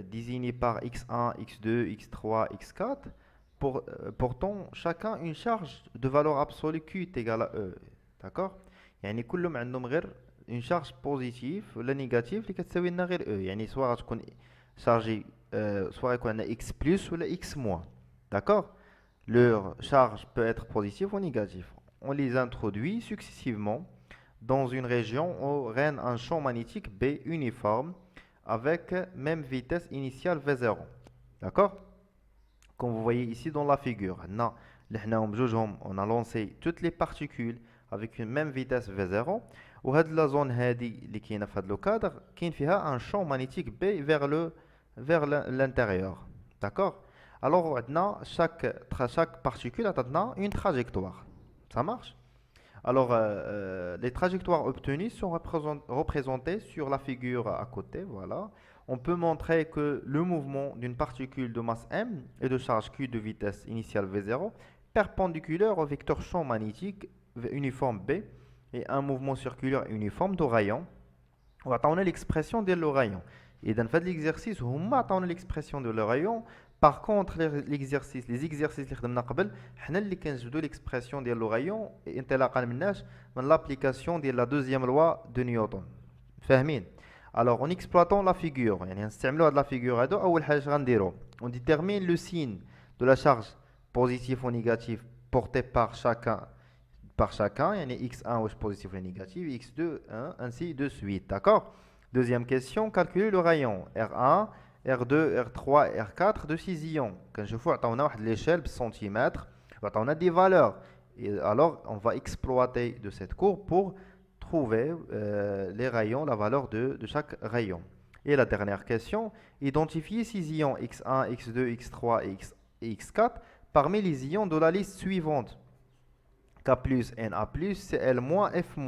désignés par x1, x2, x3, x4, portant chacun une charge de valeur absolue Q est égale à E. D'accord? يعني كلهم عندهم غير une charge positive ولا négative اللي كتساوي لنا غير E. يعني soit غتكون chargé soit يكون عندنا x plus ولا x moins. D'accord? Leur charge peut être positive ou négative. On les introduit successivement dans une région où règne un champ magnétique B uniforme avec même vitesse initiale V0. D'accord? Comme vous voyez ici dans la figure, on a lancé toutes les particules avec une même vitesse V0. Ou la zone qui est dans le cadre, qui a un champ magnétique B vers l'intérieur. D'accord? Alors, chaque particule a une trajectoire. Ça marche? Alors, les trajectoires obtenues sont représentées sur la figure à côté. Voilà. On peut montrer que le mouvement d'une particule de masse m et de charge q de vitesse initiale v0 perpendiculaire au vecteur champ magnétique uniforme B et un mouvement circulaire uniforme de rayon. On va attendre l'expression de le rayon. Et dans l'exercice, on va attendre l'expression de le rayon. Par contre, les exercices اللي خدمنا قبل حنا اللي كنجبدوا l'expression ديال لو رايون انطلاقا من l'application de la deuxième loi de Newton. فاهمين؟ Alors en exploitant la figure, يعني نستعملوا هاد la figure هادو أول حاجة غنديرو on détermine le signe de la charge positif ou négatif porté par chacun, يعني x1 واش positif ou négatif, x2 1, ainsi de suite, d'accord? Deuxième question, calculer le rayon R1, R2, R3, R4 de ces ions. Quand je vois, on a l'échelle de centimètres, on a des valeurs. Et alors, on va exploiter de cette courbe pour trouver les rayons, la valeur de chaque rayon. Et la dernière question, identifier ces ions X1, X2, X3 et X4 parmi les ions de la liste suivante. K+, Na+, Cl-, F-.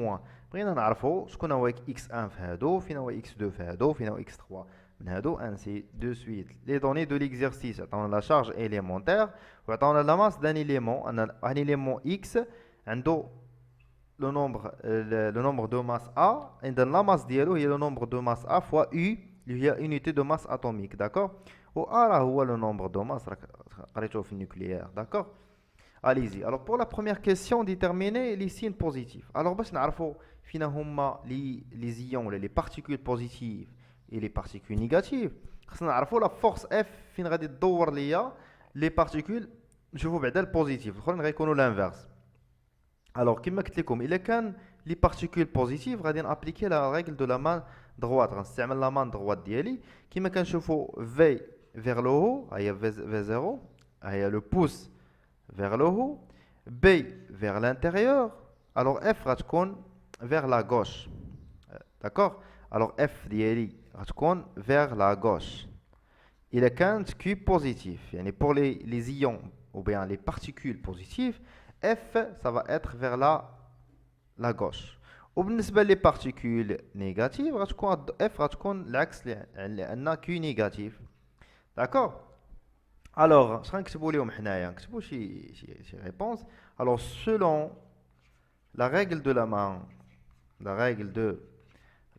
بغينا نعرفوا شكون هو X1 في هادو، فين هو X2 في هادو، فين هو X3 من هادو ainsi de suite. Les données de l'exercice عطاونا la charge élémentaire وعطاونا la masse d'un élément. Un élément X عنده le nombre de masse A et la masse ديالو هي le nombre de masse A fois U اللي هي unité de masse atomique, d'accord. و A راه هو le nombre de masse راك قريتوه في النوكليير, d'accord. Allez-y. Alors pour la première question, déterminer les signes positifs. Alors باش نعرفوا فينا هما les ions les particules positives et les particules négatives. خصنا نعرفوا la force F فين غادي تدور ليا les particules نشوفوا بعدا البوزيتيف الاخرين غيكونوا l'inverse. Alors كما قلت لكم الا كان les particules positives غادي نابليكي la règle de la main droite. غنستعمل la main droite ديالي كما كنشوفوا V vers le haut, هي V0, هي le pouce vers le haut, B vers l'intérieur, alors F va vers la gauche. D'accord. Alors F ديالي غتكون vers la gauche. Il est qu'un Q positif. Yani pour les ions ou bien les particules positives, F ça va être vers la gauche. وبالنسبة les particules négatives غتكون F غتكون العكس لأن Q négatif. D'accord. Alors, je vais vous donner réponse. Alors, selon la règle de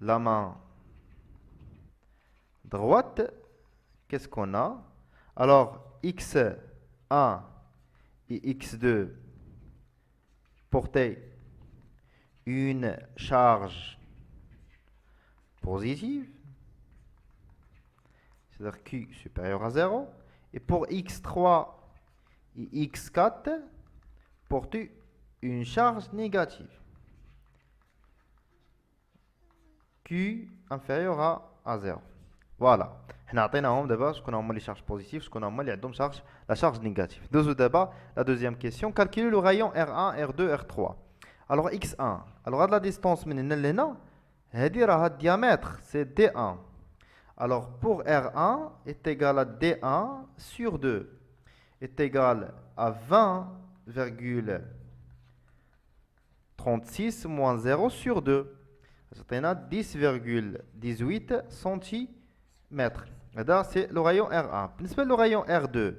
la main droite, qu'est-ce qu'on a? Alors, X1 et X2 portaient une charge positive, c'est-à-dire Q supérieur à 0. Et pour X3 et X4, portent une charge négative. Q inférieur à 0. Voilà. Nous avons d'abord ce qu'on a les charges positives, ce qu'on a la charge négative. D'abord, la deuxième question, calculer le rayon R1, R2, R3. Alors X1. Alors à la distance, le diamètre, c'est D1. Alors, pour R1 est égal à D1 sur 2 est égal à 20,36 moins 0 sur 2. C'est 10,18 cm. C'est le rayon R1. Pour le rayon R2,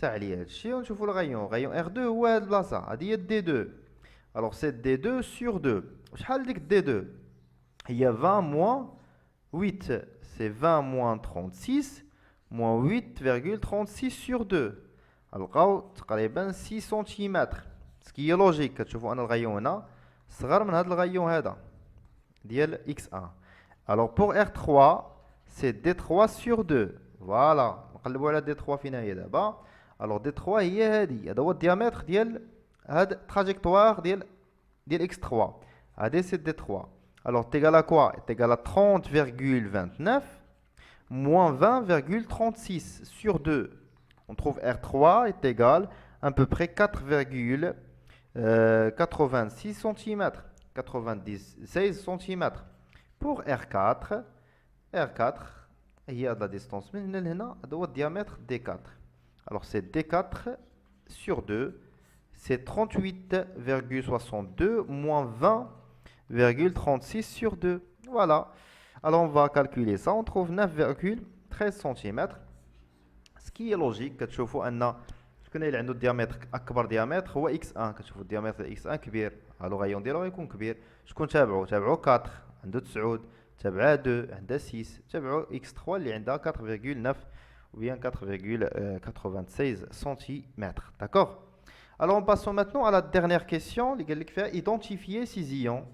on le rayon R2 ou D2. Alors, c'est D2 sur 2. D2. Il y a 20 moins 8. C'est 20 moins 36 moins 8,36 sur 2. Alors, تقريبا 6 cm. Ce qui est logique, كتشوفوا أن الغيون هنا صغر من هذا الغيون هذا ديال X1. Alors pour R3, c'est D3 sur 2. Voilà. نقلبوا على D3 فين هي دابا. Alors D3 هي هذه. هذا هو الديامتر ديال هاد التراجيكتوار ديال X3. هذه c'est D3. Alors, t'es égal à quoi? T'es égal à 30,29 moins 20,36 sur 2. On trouve R3 est égal à peu près 4,86 cm. 96 cm. Pour R4, il y a de la distance. Mais il y a le diamètre D4. Alors, c'est D4 sur 2. C'est 38,62 moins 20,36 sur 2. Voilà. Alors on va calculer ça. On trouve 9,13 cm. Ce qui est logique. كتشوفوا أن شكون اللي عنده الديامتر أكبر ديامتر هو X1. كتشوفوا الديامتر X1 كبير. الو غايون ديالو غيكون كبير. شكون تابعو 4 عنده 9. تابعها 2 عندها 6. تابعو X3 اللي عندها 4,9 ou bien 4,96 cm. D'accord. Alors, passons maintenant à la dernière question. Identifier ces ions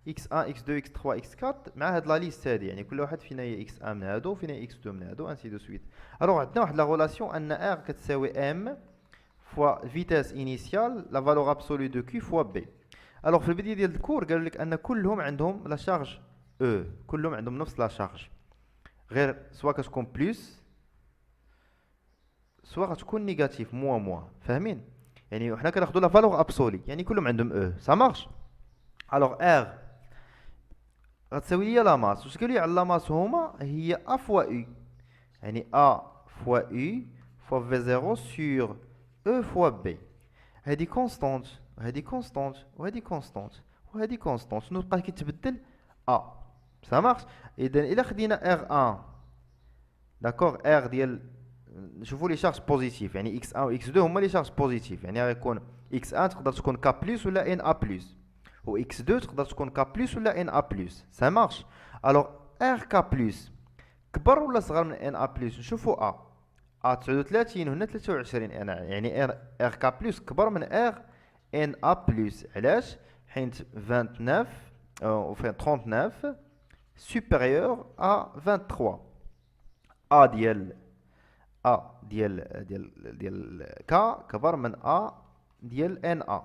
X1, X2, X3, X4 مع هاد la liste هادي. يعني كل واحد فينا هي X1 من هادو فينا هي X2 من هادو ainsi de suite. Alors, عندنا واحد la relation أن R كتساوي M fois vitesse initiale la valeur absolue de Q fois B. Alors, في البداية ديال الكور قالوا لك أن كلهم عندهم la charge E. كلهم عندهم نفس la charge. غير سواء كتكون بلس سواء غتكون نيجاتيف موان فاهمين؟ يعني حنا كناخدو لا فالور ابسولي يعني كلهم عندهم او سا مارش. الوغ ار غتساوي ليا لا ماس، واش قالوا لي على لا ماس هما هي ا فوا او، يعني ا فوا او فوا في زيرو سور او فوا بي. هادي كونستونت وهادي كونستونت وهادي كونستونت وهادي كونستونت، شنو بقى كيتبدل؟ ا سا مارش. اذا الا خدينا ار 1 داكوغ ار ديال نشوفوا لي شارج بوزيتيف، يعني اكس 1 و اكس 2 هما لي شارج بوزيتيف، يعني غيكون اكس 1 تقدر تكون ك بلس ولا ان ا بلس، و اكس 2 تقدر تكون ك بلس ولا ان ا بلس سا مارش. الوغ ار ك بلس كبر ولا صغر من ان ا بلس؟ نشوفوا ا 39 هنا 23 ان، يعني ار ك بلس كبر من ار ان ا بلس. علاش؟ حيت 29 او فين 39 supérieur à 23. ا ديال ك كبر من ا ديال ان ا،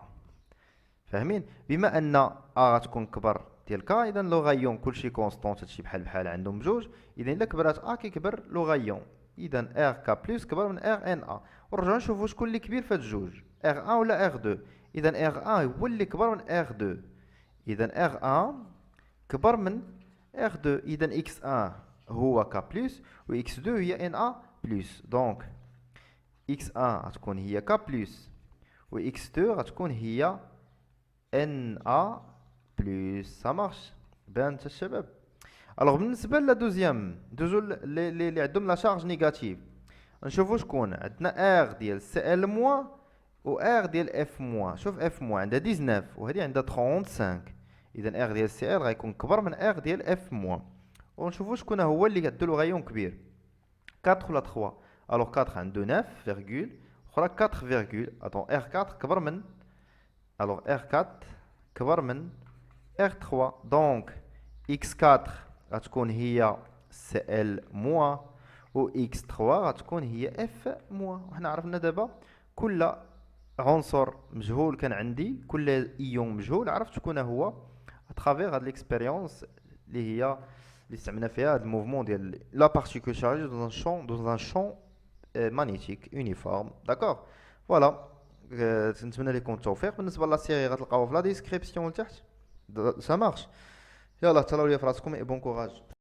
فاهمين؟ بما ان ا غتكون كبر ديال ك، اذا لو غايون كلشي كونستونت، هادشي بحال بحال عندهم بجوج، اذا الا كبرات ا كيكبر لو غايون، اذا ار ك بلس كبر من ار ان ا. ونرجعو نشوفو شكون اللي كبير في هاد الجوج، ار 1 ولا ار 2؟ اذا ار 1 هو اللي كبر من ار 2، اذا ار 1 كبر من ار 2، اذا اكس 1 هو ك بلس و اكس 2 هي ان ا بلس. دونك اكس 1 غتكون هي ك بلس و اكس 2 غتكون هي ان ا بلس. سا مارش؟ بانت الشباب؟ الوغ بالنسبه لا دوزو اللي عندهم لا شارج نيجاتيف، نشوفو شكون عندنا. ار ديال سي ال موان و ار ديال اف موان. شوف اف موان عندها 19 وهذه عندها 35، اذا ار ديال سي ال غيكون كبر من ار ديال اف موان. ونشوفو شكون هو اللي كديرو غايون كبير، 4 ولا 3؟ الوغ 4 عنده 9 فيرغول، اخرى 4 فيرغول، اتون ار 4 كبر من، الوغ ار 4 كبر من ار 3. دونك اكس 4 غتكون هي سي ال موان و اكس 3 غتكون هي اف موان. وحنا عرفنا دابا كل عنصر مجهول كان عندي، كل ايون مجهول، عرفت شكون هو اترافيغ هاد ليكسبيريونس اللي هي اللي استعملنا فيها هاد الموفمون ديال لا بارتيكول شارجي دون ان شون مانيتيك يونيفورم. داكوغ فوالا. نتمنى لكم التوفيق. بالنسبه لا سيري غتلقاوها في لا ديسكريبسيون لتحت. سا مارش؟ يلا تهلاو ليا في راسكم اي بون كوراج.